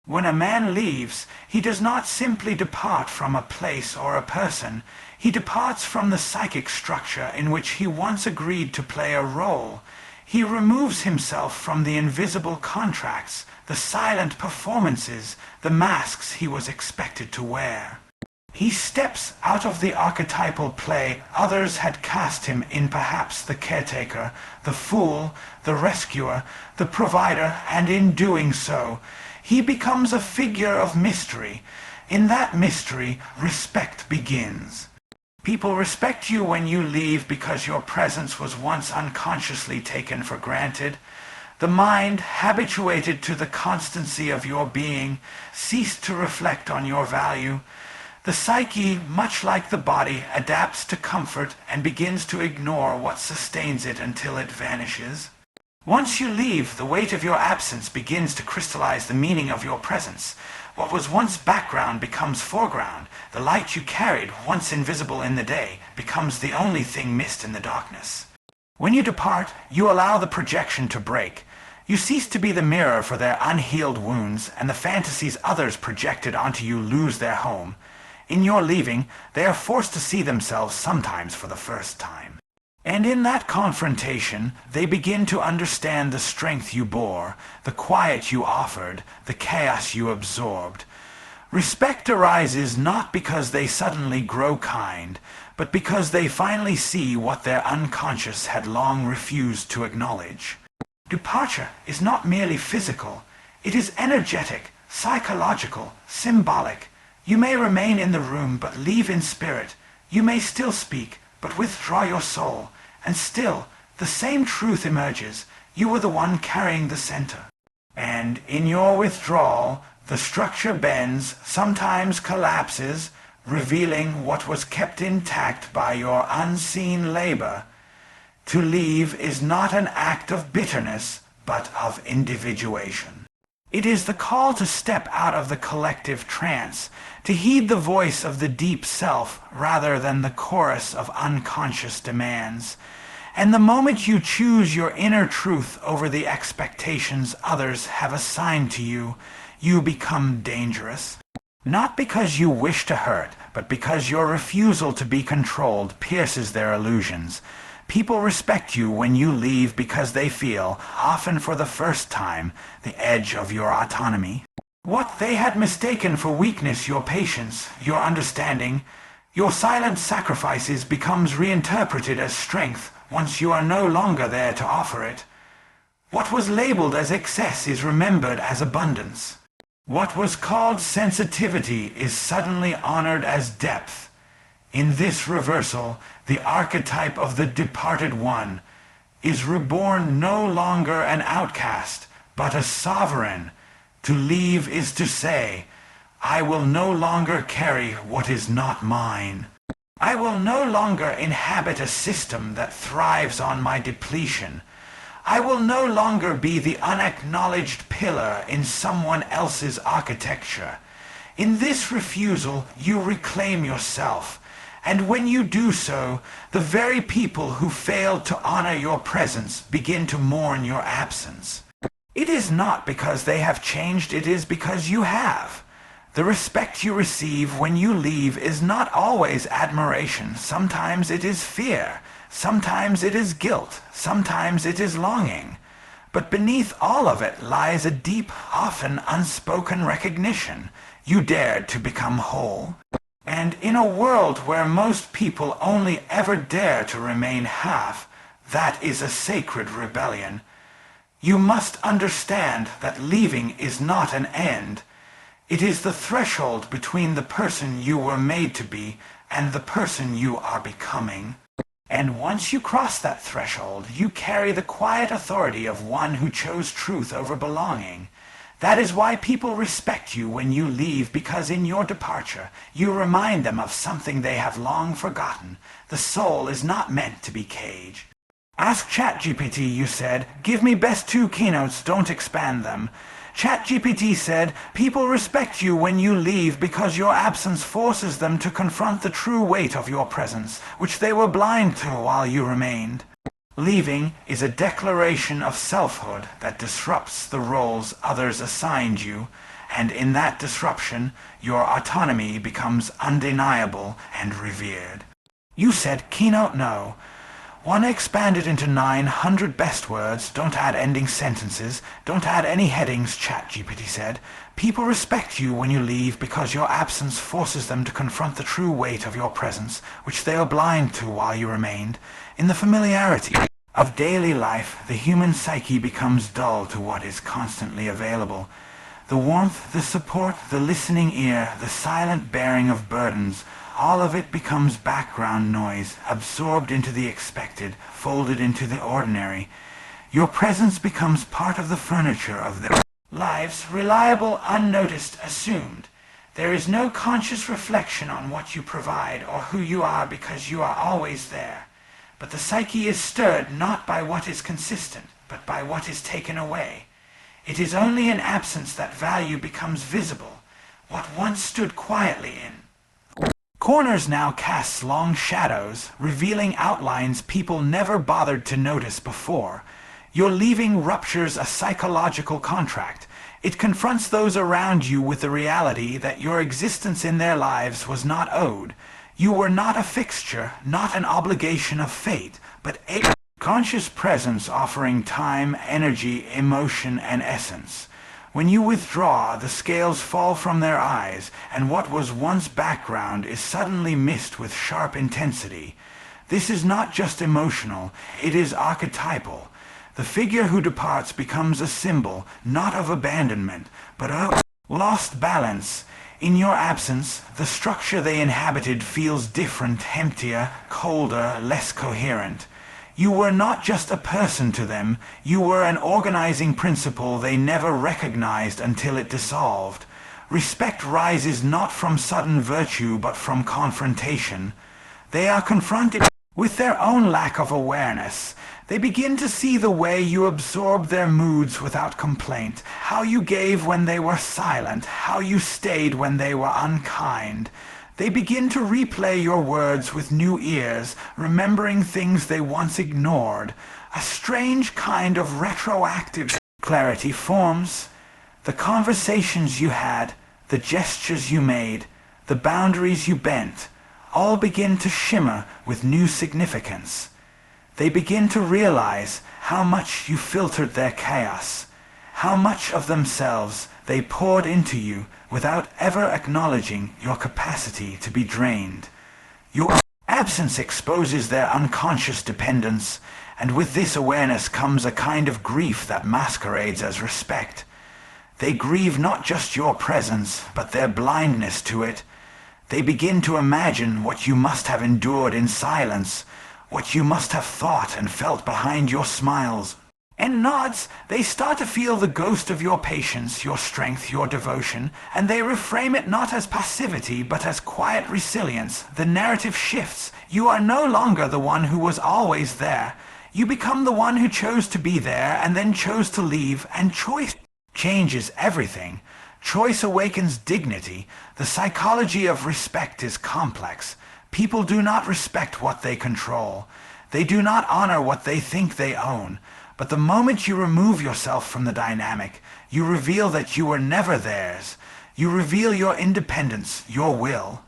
When a man leaves, he does not simply depart from a place or a person. He departs from the psychic structure in which he once agreed to play a role. He removes himself from the invisible contracts, the silent performances, the masks he was expected to wear. He steps out of the archetypal play others had cast him in, perhaps the caretaker, the fool, the rescuer, the provider, and in doing so, he becomes a figure of mystery. In that mystery, respect begins. People respect you when you leave because your presence was once unconsciously taken for granted. The mind, habituated to the constancy of your being, ceased to reflect on your value. The psyche, much like the body, adapts to comfort and begins to ignore what sustains it until it vanishes. Once you leave, the weight of your absence begins to crystallize the meaning of your presence. What was once background becomes foreground. The light you carried, once invisible in the day, becomes the only thing missed in the darkness. When you depart, you allow the projection to break. You cease to be the mirror for their unhealed wounds, and the fantasies others projected onto you lose their home. In your leaving, they are forced to see themselves sometimes for the first time. And in that confrontation, they begin to understand the strength you bore, the quiet you offered, the chaos you absorbed. Respect arises not because they suddenly grow kind, but because they finally see what their unconscious had long refused to acknowledge. Departure is not merely physical. It is energetic, psychological, symbolic. You may remain in the room, but leave in spirit. You may still speak, but withdraw your soul, and still the same truth emerges. You were the one carrying the center. And in your withdrawal, the structure bends, sometimes collapses, revealing what was kept intact by your unseen labor. To leave is not an act of bitterness, but of individuation. It is the call to step out of the collective trance, to heed the voice of the deep self rather than the chorus of unconscious demands. And the moment you choose your inner truth over the expectations others have assigned to you, you become dangerous. Not because you wish to hurt, but because your refusal to be controlled pierces their illusions. People respect you when you leave because they feel, often for the first time, the edge of your autonomy. What they had mistaken for weakness, your patience, your understanding, your silent sacrifices becomes reinterpreted as strength once you are no longer there to offer it. What was labeled as excess is remembered as abundance. What was called sensitivity is suddenly honored as depth. In this reversal, the archetype of the departed one is reborn no longer an outcast, but a sovereign. To leave is to say, I will no longer carry what is not mine. I will no longer inhabit a system that thrives on my depletion. I will no longer be the unacknowledged pillar in someone else's architecture. In this refusal, you reclaim yourself. And when you do so, the very people who failed to honor your presence begin to mourn your absence. It is not because they have changed, it is because you have. The respect you receive when you leave is not always admiration. Sometimes it is fear. Sometimes it is guilt. Sometimes it is longing. But beneath all of it lies a deep, often unspoken recognition. You dared to become whole. And in a world where most people only ever dare to remain half, that is a sacred rebellion. You must understand that leaving is not an end. It is the threshold between the person you were made to be and the person you are becoming. And once you cross that threshold, you carry the quiet authority of one who chose truth over belonging. That is why people respect you when you leave, because in your departure, you remind them of something they have long forgotten. The soul is not meant to be caged. Ask ChatGPT, you said, give me best 2 keynotes, don't expand them. ChatGPT said, people respect you when you leave because your absence forces them to confront the true weight of your presence, which they were blind to while you remained. Leaving is a declaration of selfhood that disrupts the roles others assigned you, and in that disruption, your autonomy becomes undeniable and revered. You said keynote no. Want to expand it into 900 best words, don't add ending sentences, don't add any headings, ChatGPT said. People respect you when you leave because your absence forces them to confront the true weight of your presence, which they are blind to while you remained. In the familiarity of daily life, the human psyche becomes dull to what is constantly available. The warmth, the support, the listening ear, the silent bearing of burdens, all of it becomes background noise, absorbed into the expected, folded into the ordinary. Your presence becomes part of the furniture of their lives, reliable, unnoticed, assumed. There is no conscious reflection on what you provide or who you are because you are always there. But the psyche is stirred not by what is consistent, but by what is taken away. It is only in absence that value becomes visible, what once stood quietly in. Corners now casts long shadows, revealing outlines people never bothered to notice before. Your leaving ruptures a psychological contract. It confronts those around you with the reality that your existence in their lives was not owed. You were not a fixture, not an obligation of fate, but a conscious presence offering time, energy, emotion, and essence. When you withdraw, the scales fall from their eyes, and what was once background is suddenly missed with sharp intensity. This is not just emotional, it is archetypal. The figure who departs becomes a symbol, not of abandonment, but of lost balance. In your absence, the structure they inhabited feels different, emptier, colder, less coherent. You were not just a person to them, you were an organizing principle they never recognized until it dissolved. Respect rises not from sudden virtue but from confrontation. They are confronted with their own lack of awareness. They begin to see the way you absorbed their moods without complaint, how you gave when they were silent, how you stayed when they were unkind. They begin to replay your words with new ears, remembering things they once ignored. A strange kind of retroactive clarity forms. The conversations you had, the gestures you made, the boundaries you bent, all begin to shimmer with new significance. They begin to realize how much you filtered their chaos, how much of themselves they poured into you without ever acknowledging your capacity to be drained. Your absence exposes their unconscious dependence, and with this awareness comes a kind of grief that masquerades as respect. They grieve not just your presence, but their blindness to it. They begin to imagine what you must have endured in silence, what you must have thought and felt behind your smiles and nods. They start to feel the ghost of your patience, your strength, your devotion, and they reframe it not as passivity, but as quiet resilience. The narrative shifts. You are no longer the one who was always there. You become the one who chose to be there and then chose to leave, and choice changes everything. Choice awakens dignity. The psychology of respect is complex. People do not respect what they control. They do not honor what they think they own. But the moment you remove yourself from the dynamic, you reveal that you were never theirs. You reveal your independence, your will,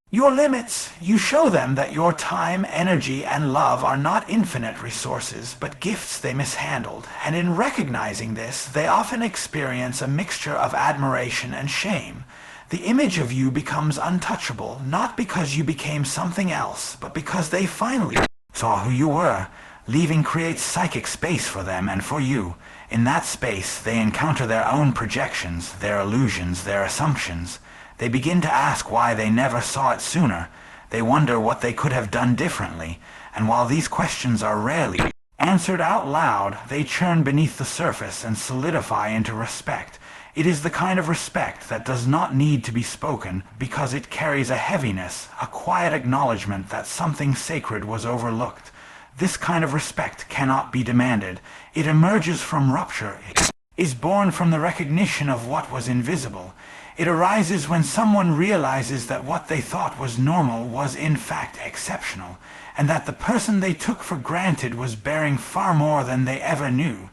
your limits. You show them that your time, energy, and love are not infinite resources, but gifts they mishandled. And in recognizing this, they often experience a mixture of admiration and shame. The image of you becomes untouchable, not because you became something else, but because they finally saw who you were. Leaving creates psychic space for them and for you. In that space, they encounter their own projections, their illusions, their assumptions. They begin to ask why they never saw it sooner. They wonder what they could have done differently. And while these questions are rarely answered out loud, they churn beneath the surface and solidify into respect. It is the kind of respect that does not need to be spoken because it carries a heaviness, a quiet acknowledgement that something sacred was overlooked. This kind of respect cannot be demanded. It emerges from rupture. It is born from the recognition of what was invisible. It arises when someone realizes that what they thought was normal was in fact exceptional, and that the person they took for granted was bearing far more than they ever knew.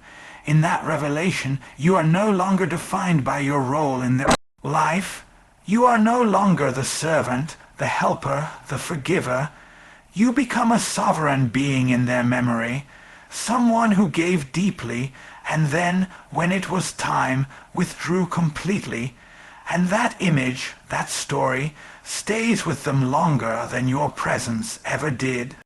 In that revelation, you are no longer defined by your role in their Life, you are no longer the servant, the helper, the forgiver. You become a sovereign being in their memory, someone who gave deeply, and then, when it was time, withdrew completely. And that image, that story, stays with them longer than your presence ever did.